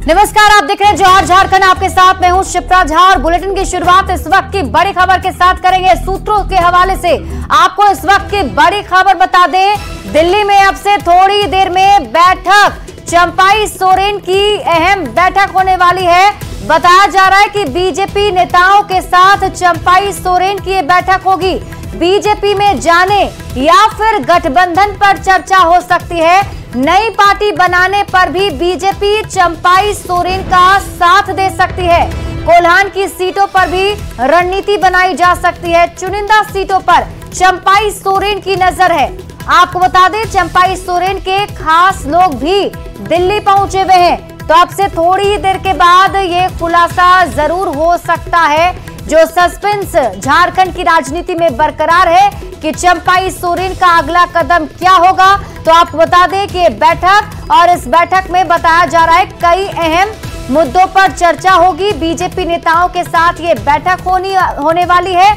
नमस्कार, आप देख रहे हैं जौहर झारखंड। आपके साथ मैं हूं शिप्रा झा और बुलेटिन की शुरुआत इस वक्त की बड़ी खबर के साथ करेंगे। सूत्रों के हवाले से आपको इस वक्त की बड़ी खबर बता दें, दिल्ली में अब से थोड़ी देर में बैठक, चंपाई सोरेन की अहम बैठक होने वाली है। बताया जा रहा है कि बीजेपी नेताओं के साथ चंपाई सोरेन की बैठक होगी। बीजेपी में जाने या फिर गठबंधन पर चर्चा हो सकती है। नई पार्टी बनाने पर भी बीजेपी चंपाई सोरेन का साथ दे सकती है। कोल्हान की सीटों पर भी रणनीति बनाई जा सकती है। चुनिंदा सीटों पर चंपाई सोरेन की नजर है। आपको बता दें, चंपाई सोरेन के खास लोग भी दिल्ली पहुंचे हुए हैं। तो अब से थोड़ी ही देर के बाद ये खुलासा जरूर हो सकता है। जो सस्पेंस झारखंड की राजनीति में बरकरार है कि चंपाई सोरेन का अगला कदम क्या होगा। तो आपको बता दें कि बैठक, और इस बैठक में बताया जा रहा है कई अहम मुद्दों पर चर्चा होगी। बीजेपी नेताओं के साथ ये बैठक होने वाली है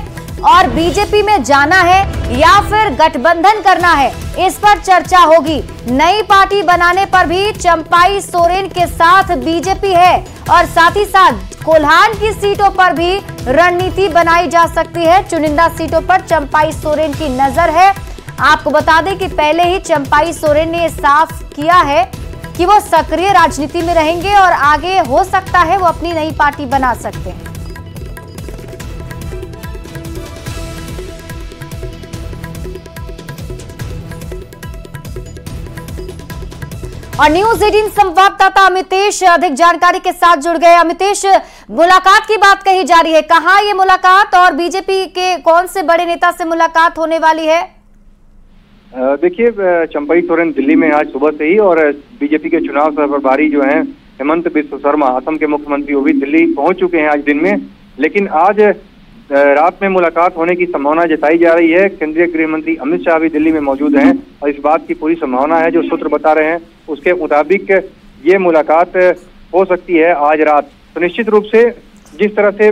और बीजेपी में जाना है या फिर गठबंधन करना है, इस पर चर्चा होगी। नई पार्टी बनाने पर भी चंपाई सोरेन के साथ बीजेपी है और साथ ही साथ कोल्हान की सीटों पर भी रणनीति बनाई जा सकती है। चुनिंदा सीटों पर चंपाई सोरेन की नजर है। आपको बता दें कि पहले ही चंपाई सोरेन ने साफ किया है कि वो सक्रिय राजनीति में रहेंगे और आगे हो सकता है वो अपनी नई पार्टी बना सकते हैं। और न्यूज 18 संवाददाता अमितेश अधिक जानकारी के साथ जुड़ गए। अमितेश, मुलाकात की बात कही जा रही है, कहां ये मुलाकात और बीजेपी के कौन से बड़े नेता से मुलाकात होने वाली है? देखिए, चंपाई सोरेन दिल्ली में आज सुबह से ही, और बीजेपी के चुनाव प्रभारी जो हैं हेमंत बिस्व शर्मा, असम के मुख्यमंत्री, वो भी दिल्ली पहुंच चुके हैं आज दिन में। लेकिन आज रात में मुलाकात होने की संभावना जताई जा रही है। केंद्रीय गृह मंत्री अमित शाह भी दिल्ली में मौजूद हैं और इस बात की पूरी संभावना है, जो सूत्र बता रहे हैं उसके मुताबिक ये मुलाकात हो सकती है आज रात। तो निश्चित रूप से जिस तरह से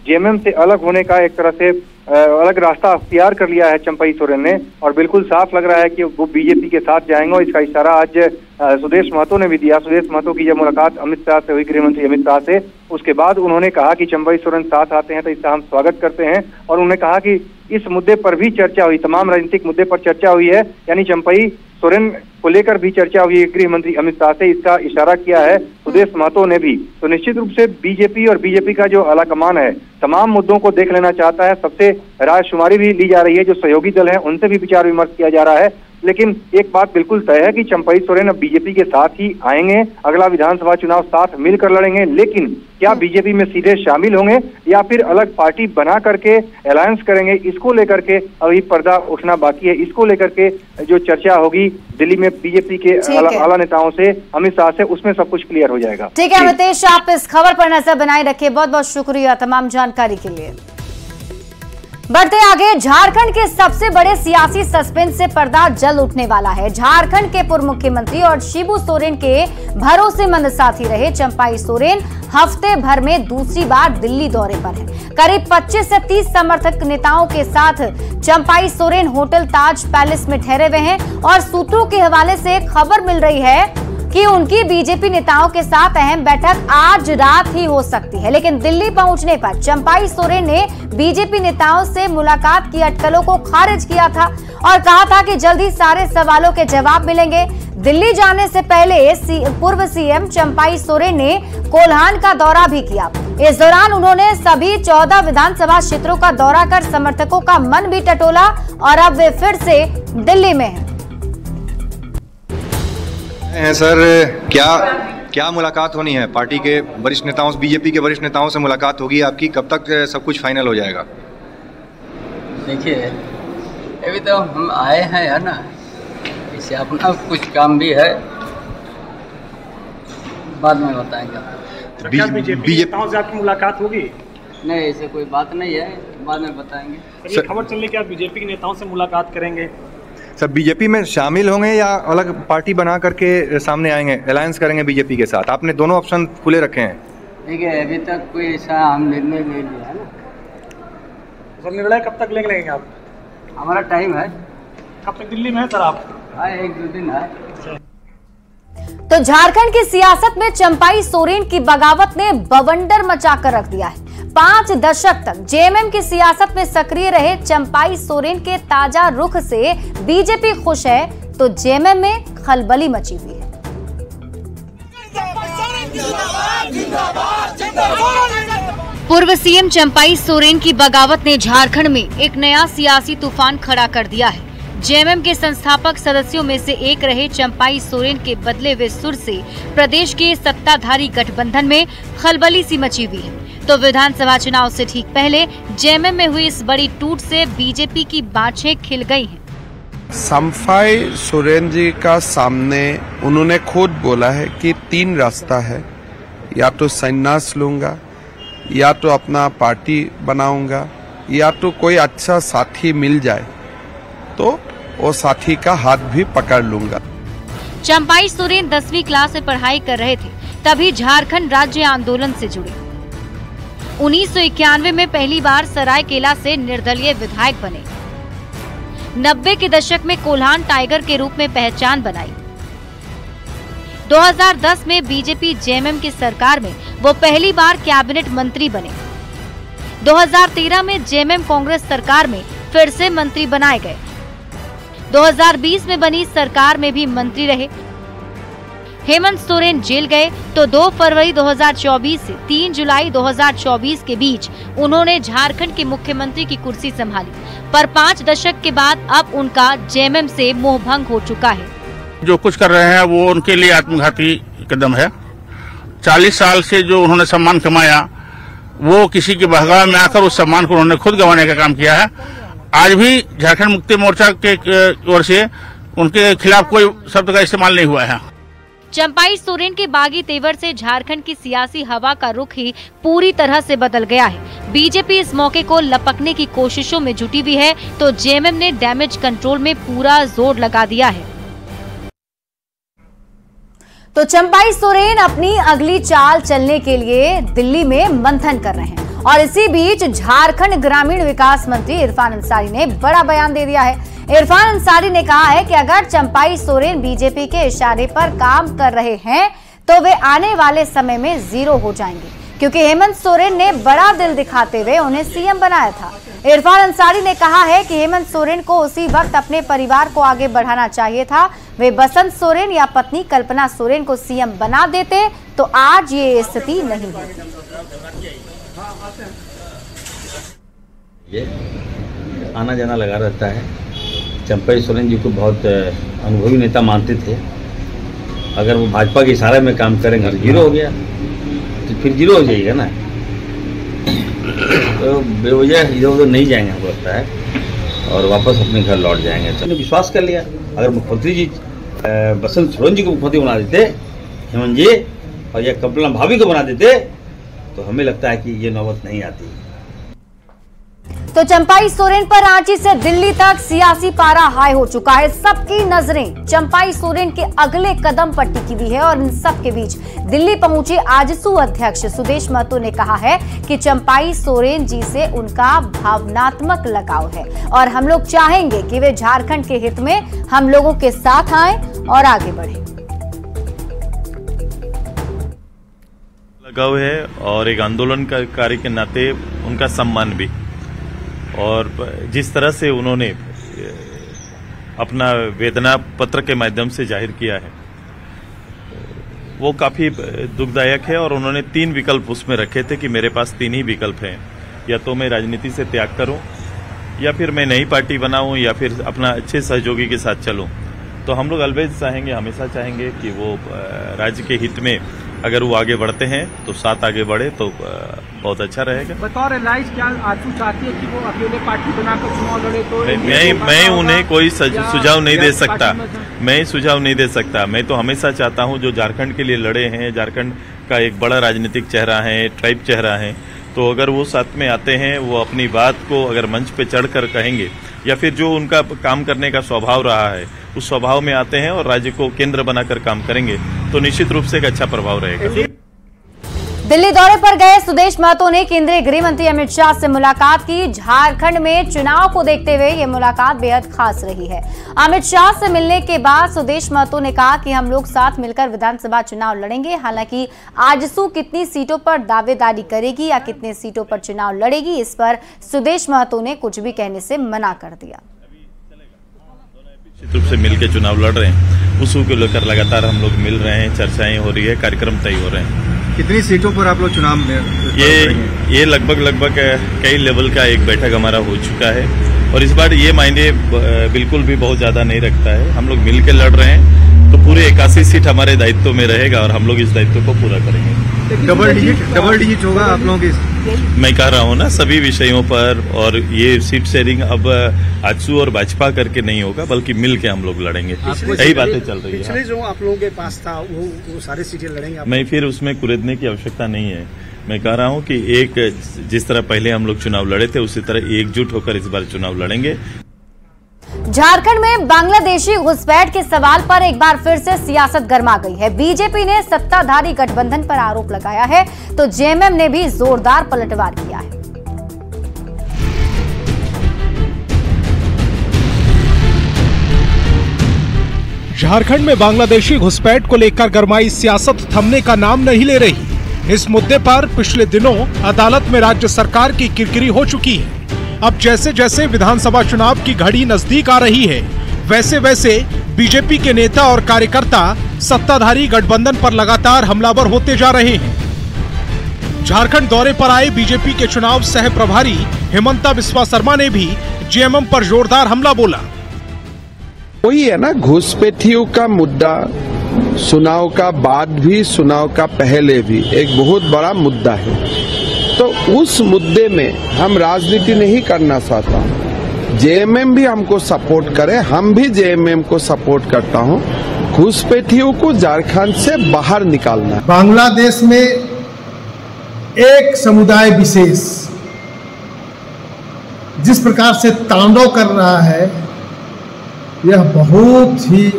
जेएमएम से अलग होने का एक तरह से अलग रास्ता अख्तियार कर लिया है चंपाई सोरेन ने, और बिल्कुल साफ लग रहा है कि वो बीजेपी के साथ जाएंगे। और इसका इशारा आज सुदेश महतो ने भी दिया। सुदेश महतो की जब मुलाकात अमित शाह से हुई, गृह मंत्री अमित शाह से, उसके बाद उन्होंने कहा कि चंपाई सोरेन साथ आते हैं तो इसका हम स्वागत करते हैं। और उन्होंने कहा कि इस मुद्दे पर भी चर्चा हुई, तमाम राजनीतिक मुद्दे पर चर्चा हुई है, यानी चंपाई सोरेन को लेकर भी चर्चा हुई है गृह मंत्री अमित शाह से। इसका इशारा किया है सुदेश महतो ने भी। तो निश्चित रूप से बीजेपी और बीजेपी का जो आलाकमान है तमाम मुद्दों को देख लेना चाहता है। सबसे रायशुमारी भी ली जा रही है, जो सहयोगी दल है उनसे भी विचार विमर्श किया जा रहा है। लेकिन एक बात बिल्कुल तय है कि चंपाई सोरेन अब बीजेपी के साथ ही आएंगे, अगला विधानसभा चुनाव साथ मिलकर लड़ेंगे। लेकिन क्या बीजेपी में सीधे शामिल होंगे या फिर अलग पार्टी बना करके अलायंस करेंगे, इसको लेकर के अभी पर्दा उठना बाकी है। इसको लेकर के जो चर्चा होगी दिल्ली में बीजेपी के आला नेताओं से, अमित शाह से, उसमें सब कुछ क्लियर हो जाएगा। ठीक है अमितेश, आप इस खबर पर नजर बनाए रखिए। बहुत बहुत शुक्रिया तमाम जानकारी के लिए। बढ़ते आगे, झारखंड के सबसे बड़े सियासी सस्पेंस से पर्दा जल्द उठने वाला है। झारखंड के पूर्व मुख्यमंत्री और शिबू सोरेन के भरोसेमंद साथी रहे चंपाई सोरेन हफ्ते भर में दूसरी बार दिल्ली दौरे पर है। करीब 25 से 30 समर्थक नेताओं के साथ चंपाई सोरेन होटल ताज पैलेस में ठहरे हुए हैं और सूत्रों के हवाले से खबर मिल रही है कि उनकी बीजेपी नेताओं के साथ अहम बैठक आज रात ही हो सकती है। लेकिन दिल्ली पहुंचने पर चंपाई सोरेन ने बीजेपी नेताओं से मुलाकात की अटकलों को खारिज किया था और कहा था कि जल्द ही सारे सवालों के जवाब मिलेंगे। दिल्ली जाने से पहले पूर्व सीएम चंपाई सोरेन ने कोल्हान का दौरा भी किया। इस दौरान उन्होंने सभी 14 विधानसभा क्षेत्रों का दौरा कर समर्थकों का मन भी टटोला और अब वे फिर से दिल्ली में हैं। सर, क्या मुलाकात होनी है? पार्टी के वरिष्ठ नेताओं से, बीजेपी के वरिष्ठ नेताओं से मुलाकात होगी आपकी, कब तक सब कुछ फाइनल हो जाएगा? देखिए, अभी तो हम आए हैं, है ना, इससे अपना कुछ काम भी है, बाद में बताएंगे। बीजेपी नेताओं से आपकी मुलाकात होगी? नहीं, ऐसे कोई बात नहीं है, बाद में बताएंगे। ये खबर चल रही है कि आप बीजेपी के नेताओं से मुलाकात करेंगे। सर, बीजेपी में शामिल होंगे या अलग पार्टी बना करके सामने आएंगे, अलायंस करेंगे बीजेपी के साथ? आपने दोनों ऑप्शन खुले रखे हैं। ठीक है, अभी तक कोई ऐसा हम निर्णय नहीं लिया है ना। सर, निर्णय कब तक लेंगे आप? हमारा टाइम है। कब तक दिल्ली में है सर आप? हाँ, 1-2 दिन है। तो झारखंड की सियासत में चंपाई सोरेन की बगावत ने बवंडर मचाकर रख दिया है। 5 दशक तक जेएमएम की सियासत में सक्रिय रहे चंपाई सोरेन के ताजा रुख से बीजेपी खुश है तो जेएमएम में खलबली मची हुई है। पूर्व सीएम चंपाई सोरेन की बगावत ने झारखंड में एक नया सियासी तूफान खड़ा कर दिया है। जेएमएम के संस्थापक सदस्यों में से एक रहे चंपाई सोरेन के बदले हुए सुर से प्रदेश के सत्ताधारी गठबंधन में खलबली सी मची हुई है। तो विधानसभा चुनाव से ठीक पहले जेएमएम में हुई इस बड़ी टूट से बीजेपी की बाछें खिल गई हैं। चंपाई सोरेन जी का सामने उन्होंने खुद बोला है कि 3 रास्ता है, या तो संन्यास लूंगा, या तो अपना पार्टी बनाऊंगा, या तो कोई अच्छा साथी मिल जाए तो वो साथी का हाथ भी पकड़ लूंगा। चंपाई सोरेन 10वीं क्लास में पढ़ाई कर रहे थे तभी झारखंड राज्य आंदोलन से जुड़े। 1991 में पहली बार सरायकेला से निर्दलीय विधायक बने। 90 के दशक में कोल्हान टाइगर के रूप में पहचान बनाई। 2010 में बीजेपी जेएमएम की सरकार में वो पहली बार कैबिनेट मंत्री बने। 2013 में जेएमएम कांग्रेस सरकार में फिर से मंत्री बनाए गए। 2020 में बनी सरकार में भी मंत्री रहे। हेमंत सोरेन जेल गए तो 2 फरवरी 2024 से 3 जुलाई 2024 के बीच उन्होंने झारखंड के मुख्यमंत्री की कुर्सी संभाली, पर 5 दशक के बाद अब उनका जेएमएम से मोहभंग हो चुका है। जो कुछ कर रहे हैं वो उनके लिए आत्मघाती कदम है। 40 साल से जो उन्होंने सम्मान कमाया वो किसी के बहकावे में आकर उस सम्मान को उन्होंने खुद गंवाने का काम किया है। आज भी झारखंड मुक्ति मोर्चा के ओर से उनके खिलाफ कोई शब्द का इस्तेमाल नहीं हुआ है। चंपाई सोरेन के बागी तेवर से झारखंड की सियासी हवा का रुख ही पूरी तरह से बदल गया है। बीजेपी इस मौके को लपकने की कोशिशों में जुटी हुई है तो जेएमएम ने डैमेज कंट्रोल में पूरा जोर लगा दिया है। तो चंपाई सोरेन अपनी अगली चाल चलने के लिए दिल्ली में मंथन कर रहे हैं और इसी बीच झारखंड ग्रामीण विकास मंत्री इरफान अंसारी ने बड़ा बयान दे दिया है। इरफान अंसारी ने कहा है कि अगर चंपाई सोरेन बीजेपी के इशारे पर काम कर रहे हैं तो वे आने वाले समय में 0 हो जाएंगे, क्योंकि हेमंत सोरेन ने बड़ा दिल दिखाते हुए उन्हें सीएम बनाया था। इरफान अंसारी ने कहा है कि हेमंत सोरेन को उसी वक्त अपने परिवार को आगे बढ़ाना चाहिए था। वे बसंत सोरेन या पत्नी कल्पना सोरेन को सीएम बना देते तो आज ये स्थिति नहीं होती। ये आना जाना लगा रहता है। चंपाई सोरेन जी को बहुत अनुभवी नेता मानते थे। अगर वो भाजपा के इशारे में काम करेंगे तो 0 हो गया, तो फिर 0 हो जाएगा ना। तो बेवजह इधर उधर नहीं जाएंगे हमको लगता है और वापस अपने घर लौट जाएंगे। तो विश्वास कर लिया अगर मुख्यमंत्री जी बसंत सोरेन जी को मुख्यमंत्री बना देते, हेमंत जी, और या कल्पना भाभी को बना देते तो हमें लगता है कि ये नौबत नहीं आती। तो चंपाई सोरेन पर रांची से दिल्ली तक सियासी पारा हाई हो चुका है। सबकी नजरें चंपाई सोरेन के अगले कदम पर टिकी हुई है और इन सब के बीच दिल्ली पहुंचे आजसू अध्यक्ष सुदेश महतो ने कहा है कि चंपाई सोरेन जी से उनका भावनात्मक लगाव है और हम लोग चाहेंगे कि वे झारखंड के हित में हम लोगों के साथ आए और आगे बढ़े। लगाव है और एक आंदोलनकारी के नाते उनका सम्मान भी, और जिस तरह से उन्होंने अपना वेदना पत्र के माध्यम से जाहिर किया है वो काफ़ी दुखदायक है। और उन्होंने 3 विकल्प उसमें रखे थे कि मेरे पास 3 ही विकल्प हैं, या तो मैं राजनीति से त्याग करूं, या फिर मैं नई पार्टी बनाऊं, या फिर अपना अच्छे सहयोगी के साथ चलूं। तो हम लोग अलवेज चाहेंगे, हमेशा चाहेंगे कि वो राज्य के हित में अगर वो आगे बढ़ते हैं तो साथ आगे बढ़े तो बहुत अच्छा रहेगा। बतौर एलाइज क्या आजसू चाहती है कि वो अकेले पार्टी बनाकर चुनाव लड़े? तो मैं उन्हें कोई सुझाव नहीं दे सकता। मैं सुझाव नहीं दे सकता। मैं तो हमेशा चाहता हूं जो झारखंड के लिए लड़े हैं, झारखंड का एक बड़ा राजनीतिक चेहरा है, ट्राइब चेहरा है, तो अगर वो साथ में आते हैं, वो अपनी बात को अगर मंच पे चढ़कर कहेंगे, या फिर जो उनका काम करने का स्वभाव रहा है उस स्वभाव में आते हैं और राज्य को केंद्र बनाकर काम करेंगे तो निश्चित रूप से एक अच्छा प्रभाव रहेगा। दिल्ली दौरे पर गए सुदेश महतो ने केंद्रीय गृह मंत्री अमित शाह से मुलाकात की। झारखंड में चुनाव को देखते हुए यह मुलाकात बेहद खास रही है। अमित शाह से मिलने के बाद सुदेश महतो ने कहा कि हम लोग साथ मिलकर विधानसभा चुनाव लड़ेंगे। हालांकि आजसू कितनी सीटों पर दावेदारी करेगी या कितने सीटों पर चुनाव लड़ेगी, इस पर सुदेश महतो ने कुछ भी कहने से मना कर दिया। निश्चित रूप से मिलकर चुनाव लड़ रहे हैं, उस को लेकर लगातार हम लोग मिल रहे हैं, चर्चाएं हो रही है, कार्यक्रम तय हो रहे हैं। कितनी सीटों पर आप लोग चुनाव में ये लगभग कई लेवल का एक बैठक हमारा हो चुका है और इस बार ये मायने बिल्कुल भी बहुत ज्यादा नहीं रखता है। हम लोग मिलकर लड़ रहे हैं तो पूरे 81 सीट हमारे दायित्व में रहेगा और हम लोग इस दायित्व को पूरा करेंगे। डबल डिजिट होगा आप लोगों की? मैं कह रहा हूँ ना, सभी विषयों पर, और ये सीट शेयरिंग अब आजसू और भाजपा करके नहीं होगा बल्कि मिल के हम लोग लड़ेंगे। यही बातें चल रही है। पिछले जो आप लोगों के पास था वो सारे सीटें लड़ेंगे। मैं फिर उसमें कुरेदने की आवश्यकता नहीं है। मैं कह रहा हूँ कि एक जिस तरह पहले हम लोग चुनाव लड़े थे उसी तरह एकजुट होकर इस बार चुनाव लड़ेंगे। झारखंड में बांग्लादेशी घुसपैठ के सवाल पर एक बार फिर से सियासत गर्मा गई है। बीजेपी ने सत्ताधारी गठबंधन पर आरोप लगाया है तो जेएमएम ने भी जोरदार पलटवार किया है। झारखंड में बांग्लादेशी घुसपैठ को लेकर गरमाई सियासत थमने का नाम नहीं ले रही। इस मुद्दे पर पिछले दिनों अदालत में राज्य सरकार की किरकिरी हो चुकी है। अब जैसे जैसे विधानसभा चुनाव की घड़ी नजदीक आ रही है, वैसे वैसे बीजेपी के नेता और कार्यकर्ता सत्ताधारी गठबंधन पर लगातार हमलावर होते जा रहे हैं। झारखंड दौरे पर आए बीजेपी के चुनाव सह प्रभारी हेमंता बिस्वा शर्मा ने भी जेएमएम पर जोरदार हमला बोला। वही है ना, घुसपैठियों का मुद्दा चुनाव का बाद भी, चुनाव का पहले भी एक बहुत बड़ा मुद्दा है। तो उस मुद्दे में हम राजनीति नहीं करना चाहता। जेएमएम भी हमको सपोर्ट करे, हम भी जेएमएम को सपोर्ट करता हूं। घुसपैठियों को झारखंड से बाहर निकालना। बांग्लादेश में एक समुदाय विशेष जिस प्रकार से तांडव कर रहा है, यह बहुत ही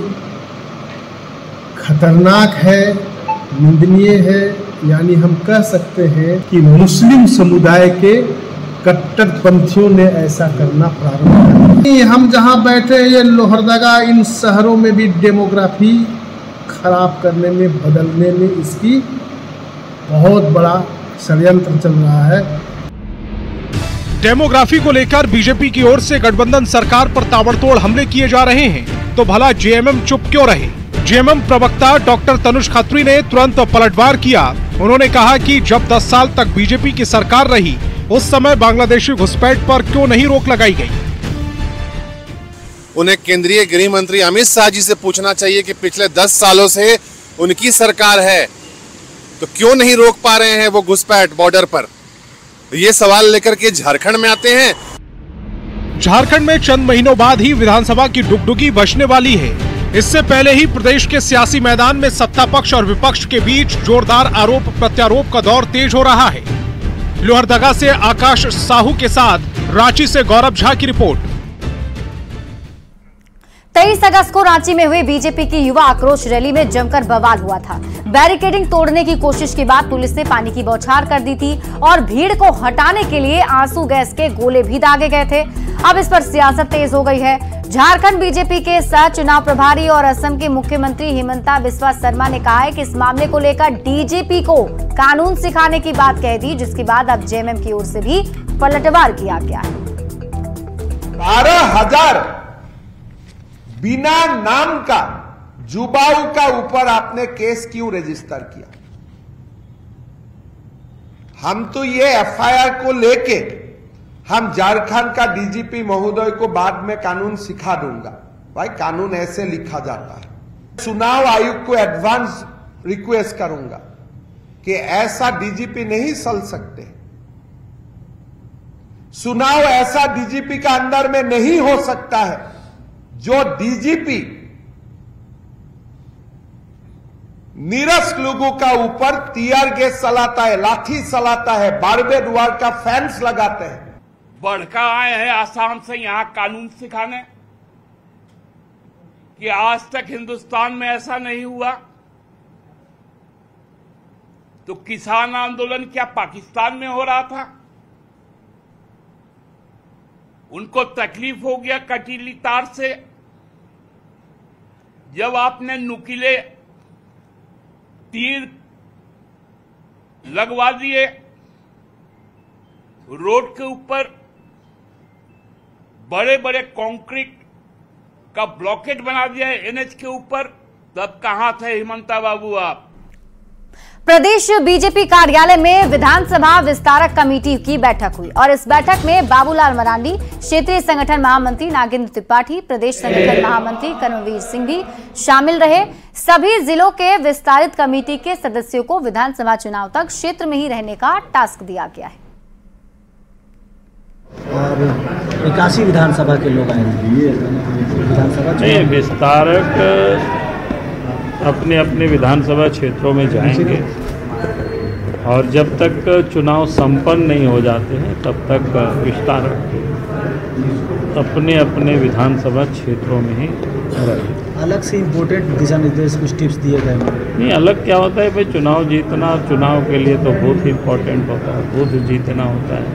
खतरनाक है, निंदनीय है। यानी हम कह सकते हैं कि मुस्लिम समुदाय के कट्टरपंथियों ने ऐसा करना प्रारंभ किया। हम जहां बैठे ये लोहरदगा, इन शहरों में भी डेमोग्राफी खराब करने में, बदलने में इसकी बहुत बड़ा षड्यंत्र चल रहा है। डेमोग्राफी को लेकर बीजेपी की ओर से गठबंधन सरकार पर ताबड़तोड़ हमले किए जा रहे हैं, तो भला जेएमएम चुप क्यों रहे? जेएमएम प्रवक्ता डॉक्टर तनुज खत्री ने तुरंत पलटवार किया। उन्होंने कहा कि जब 10 साल तक बीजेपी की सरकार रही, उस समय बांग्लादेशी घुसपैठ पर क्यों नहीं रोक लगाई गई? उन्हें केंद्रीय गृह मंत्री अमित शाह जी से पूछना चाहिए कि पिछले 10 सालों से उनकी सरकार है तो क्यों नहीं रोक पा रहे हैं वो घुसपैठ बॉर्डर पर। ये सवाल लेकर के झारखंड में आते हैं। झारखंड में चंद महीनों बाद ही विधानसभा की डुगडुगी बजने वाली है। इससे पहले ही प्रदेश के सियासी मैदान में सत्ता पक्ष और विपक्ष के बीच जोरदार आरोप प्रत्यारोप का दौर तेज हो रहा है। लोहरदगा से आकाश साहू के साथ रांची से गौरव झा की रिपोर्ट। 23 अगस्त को रांची में हुई बीजेपी की युवा आक्रोश रैली में जमकर बवाल हुआ था। बैरिकेडिंग तोड़ने की कोशिश के बाद पुलिस ने पानी की बौछार कर दी थी और भीड़ को हटाने के लिए आंसू गैस के गोले भी दागे गए थे। अब इस पर सियासत तेज हो गई है। झारखंड बीजेपी के सह चुनाव प्रभारी और असम के मुख्यमंत्री हेमंता बिस्वा शर्मा ने कहा है कि इस मामले को लेकर डीजीपी को कानून सिखाने की बात कह दी, जिसके बाद अब जेएमएम की ओर से भी पलटवार किया गया है। 12,000 बिना नाम का जुबाऊ का ऊपर आपने केस क्यों रजिस्टर किया? हम तो ये एफआईआर को लेके हम झारखंड का डीजीपी महोदय को बाद में कानून सिखा दूंगा। भाई कानून ऐसे लिखा जाता है। चुनाव आयोग को एडवांस रिक्वेस्ट करूंगा कि ऐसा डीजीपी नहीं चल सकते। चुनाव ऐसा डीजीपी का अंदर में नहीं हो सकता है जो डीजीपी नीरस लोगों का ऊपर टीयर गैस चलाता है, लाठी चलाता है, बारबेडुआर का फैंस लगाते हैं। बढ़कर आए हैं आसाम से यहां कानून सिखाने कि आज तक हिंदुस्तान में ऐसा नहीं हुआ। तो किसान आंदोलन क्या पाकिस्तान में हो रहा था? उनको तकलीफ हो गया कटीली तार से। जब आपने नुकीले तीर लगवा दिए रोड के ऊपर, बड़े बड़े कंक्रीट का ब्लॉकेट बना दिया एनएच के ऊपर, तब कहां थे हिमंता बाबू आप? प्रदेश बीजेपी कार्यालय में विधानसभा विस्तारक कमेटी की बैठक हुई और इस बैठक में बाबूलाल मरांडी, क्षेत्रीय संगठन महामंत्री नागेंद्र त्रिपाठी, प्रदेश संगठन महामंत्री कर्मवीर सिंह भी शामिल रहे। सभी जिलों के विस्तारित कमेटी के सदस्यों को विधानसभा चुनाव तक क्षेत्र में ही रहने का टास्क दिया गया है। और 81 विधानसभा के लोग आएंगे। विधानसभा नहीं, विस्तारक अपने अपने विधानसभा क्षेत्रों में जाएंगे और जब तक चुनाव संपन्न नहीं हो जाते हैं तब तक विस्तारक अपने अपने विधानसभा क्षेत्रों में ही रहेंगे। अलग से इम्पोर्टेंट दिशा निर्देश कुछ टिप्स दिए गए? नहीं, अलग क्या होता है भाई, चुनाव जीतना, चुनाव के लिए तो बहुत ही इम्पोर्टेंट होता है, बूथ जीतना होता है।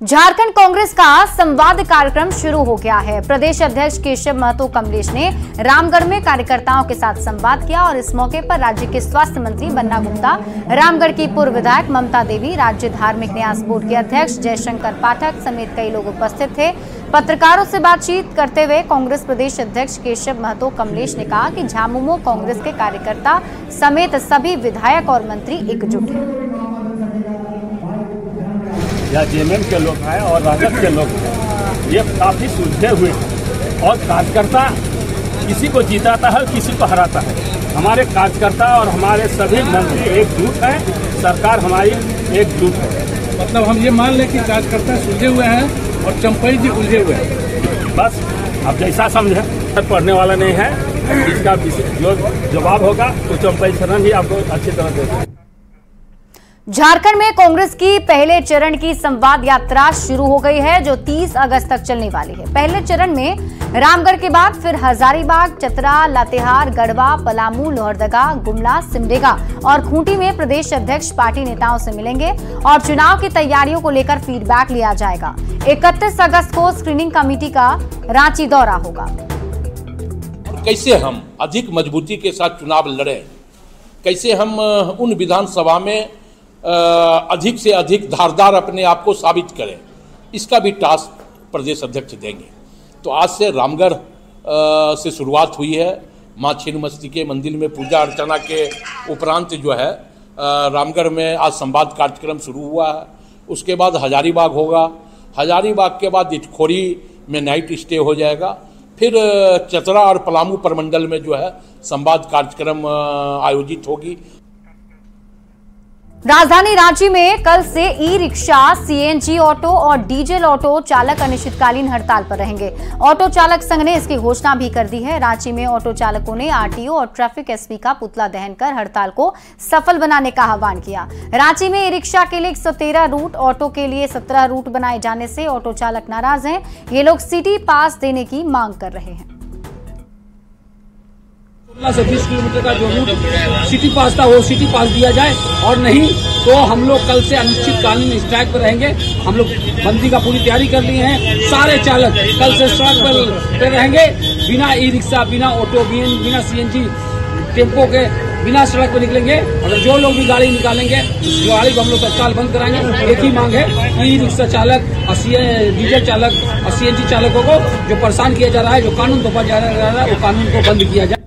झारखंड कांग्रेस का संवाद कार्यक्रम शुरू हो गया है। प्रदेश अध्यक्ष केशव महतो कमलेश ने रामगढ़ में कार्यकर्ताओं के साथ संवाद किया और इस मौके पर राज्य के स्वास्थ्य मंत्री बन्ना गुप्ता, रामगढ़ की पूर्व विधायक ममता देवी, राज्य धार्मिक न्यास बोर्ड के अध्यक्ष जयशंकर पाठक समेत कई लोग उपस्थित थे। पत्रकारों से बातचीत करते हुए कांग्रेस प्रदेश अध्यक्ष केशव महतो कमलेश ने कहा कि झामुमो कांग्रेस के कार्यकर्ता समेत सभी विधायक और मंत्री एकजुट हैं। या जेएमएम के लोग हैं और राजद के लोग हैं, ये काफी सुलझे हुए हैं और कार्यकर्ता किसी को जिताता है, किसी को हराता है। हमारे कार्यकर्ता और हमारे सभी मंत्री एकजुट हैं, सरकार हमारी एकजुट है। मतलब हम ये मान लें कि कार्यकर्ता सुलझे हुए हैं और चंपई जी उलझे हुए हैं। बस अब जैसा समझे, पढ़ने वाला नहीं है, इसका जो जवाब होगा तो चंपई शरण ही आपको अच्छी तरह देगा। झारखंड में कांग्रेस की पहले चरण की संवाद यात्रा शुरू हो गई है जो 30 अगस्त तक चलने वाली है। पहले चरण में रामगढ़ के बाद फिर हजारीबाग, चतरा, लातेहार, गढ़वा, पलामू, लोहरदगा, गुमला, सिमडेगा और खूंटी में प्रदेश अध्यक्ष पार्टी नेताओं से मिलेंगे और चुनाव की तैयारियों को लेकर फीडबैक लिया जाएगा। 31 अगस्त को स्क्रीनिंग कमेटी का रांची दौरा होगा। कैसे हम अधिक मजबूती के साथ चुनाव लड़ें, कैसे हम उन विधानसभा में अधिक से अधिक धारदार अपने आप को साबित करें, इसका भी टास्क प्रदेश अध्यक्ष देंगे। तो आज से रामगढ़ से शुरुआत हुई है। माँ छिन्नमस्तिके मंदिर में पूजा अर्चना के उपरांत जो है रामगढ़ में आज संवाद कार्यक्रम शुरू हुआ है। उसके बाद हजारीबाग होगा, हजारीबाग के बाद इटखोरी में नाइट स्टे हो जाएगा, फिर चतरा और पलामू प्रमंडल में जो है संवाद कार्यक्रम आयोजित होगी। राजधानी रांची में कल से ई रिक्शा, सीएनजी ऑटो और डीजल ऑटो चालक अनिश्चितकालीन हड़ताल पर रहेंगे। ऑटो चालक संघ ने इसकी घोषणा भी कर दी है। रांची में ऑटो चालकों ने आरटीओ और ट्रैफिक एसपी का पुतला दहन कर हड़ताल को सफल बनाने का आह्वान किया। रांची में ई रिक्शा के लिए 113 रूट, ऑटो के लिए 17 रूट बनाए जाने से ऑटो चालक नाराज हैं। ये लोग सिटी पास देने की मांग कर रहे हैं। 16 से 20 किलोमीटर का जो रूट सिटी पास था वो सिटी पास दिया जाए, और नहीं तो हम लोग कल से अनिश्चितकालीन स्ट्राइक पर रहेंगे। हम लोग बंदी का पूरी तैयारी कर लिए हैं। सारे चालक कल से सड़क पर रहेंगे, बिना ई रिक्शा, बिना ऑटो, बिना सीएनजी टेम्पो के बिना सड़क पर निकलेंगे। अगर जो लोग भी गाड़ी निकालेंगे, गाड़ी को हम लोग तत्काल बंद कराएंगे। एक ही मांग है, ई रिक्शा चालक और डीजल चालक और सीएनजी चालकों को जो परेशान किया जा रहा है, जो कानून तोड़ा जा रहा है, वो कानून को बंद किया जाए।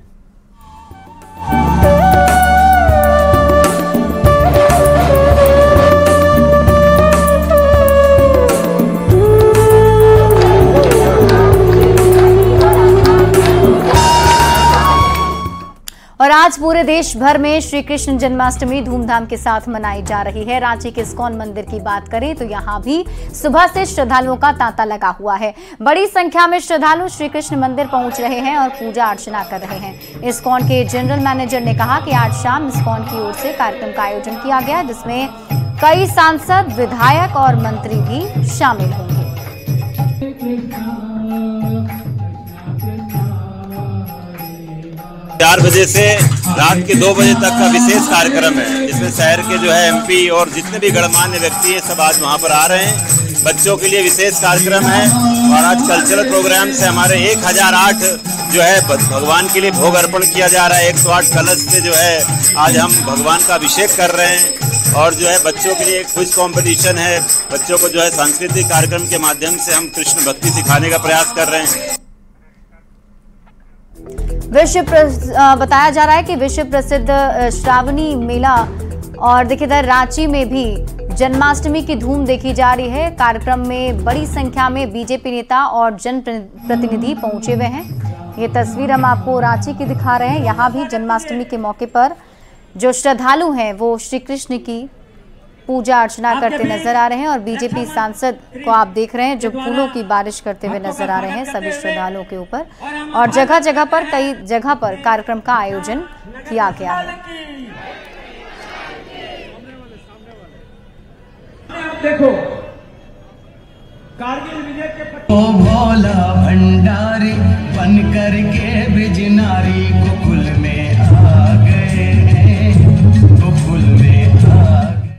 और आज पूरे देश भर में श्री कृष्ण जन्माष्टमी धूमधाम के साथ मनाई जा रही है। रांची के इस्कॉन मंदिर की बात करें तो यहाँ भी सुबह से श्रद्धालुओं का तांता लगा हुआ है। बड़ी संख्या में श्रद्धालु श्री कृष्ण मंदिर पहुंच रहे हैं और पूजा अर्चना कर रहे हैं। इस्कॉन के जनरल मैनेजर ने कहा कि आज शाम इस्कॉन की ओर से कार्यक्रम का आयोजन किया गया, जिसमें कई सांसद, विधायक और मंत्री भी शामिल होंगे। 4 बजे से रात के 2 बजे तक का विशेष कार्यक्रम है, जिसमें शहर के जो है MP और जितने भी गणमान्य व्यक्ति हैं सब आज वहाँ पर आ रहे हैं। बच्चों के लिए विशेष कार्यक्रम है और आज कल्चरल प्रोग्राम से हमारे 1008 जो है भगवान के लिए भोग अर्पण किया जा रहा है। 108 कलश से जो है आज हम भगवान का अभिषेक कर रहे हैं और जो है बच्चों के लिए एक क्विज कंपटीशन है। बच्चों को जो है सांस्कृतिक कार्यक्रम के माध्यम से हम कृष्ण भक्ति सिखाने का प्रयास कर रहे हैं। बताया जा रहा है कि विश्व प्रसिद्ध श्रावणी मेला और देखिए इधर रांची में भी जन्माष्टमी की धूम देखी जा रही है। कार्यक्रम में बड़ी संख्या में बीजेपी नेता और जनप्रतिनिधि पहुंचे हुए हैं। ये तस्वीर हम आपको रांची की दिखा रहे हैं। यहाँ भी जन्माष्टमी के मौके पर जो श्रद्धालु हैं वो श्री कृष्ण की पूजा अर्चना करते नजर आ रहे हैं और बीजेपी सांसद को आप देख रहे हैं जो फूलों की बारिश करते हुए नजर आ रहे हैं सभी श्रद्धालुओं के ऊपर। और जगह जगह पर कई जगह पर कार्यक्रम का आयोजन किया गया है। देखो कारगिल विजय के भोला भंडारी बन कर के बिजनारी गोकुल में आ गए, गोकुल में आ गए।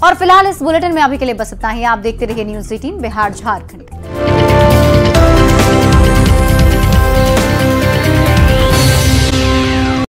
और फिलहाल इस बुलेटिन में अभी के लिए बस इतना ही। आप देखते रहिए न्यूज़ 18 बिहार झारखंड।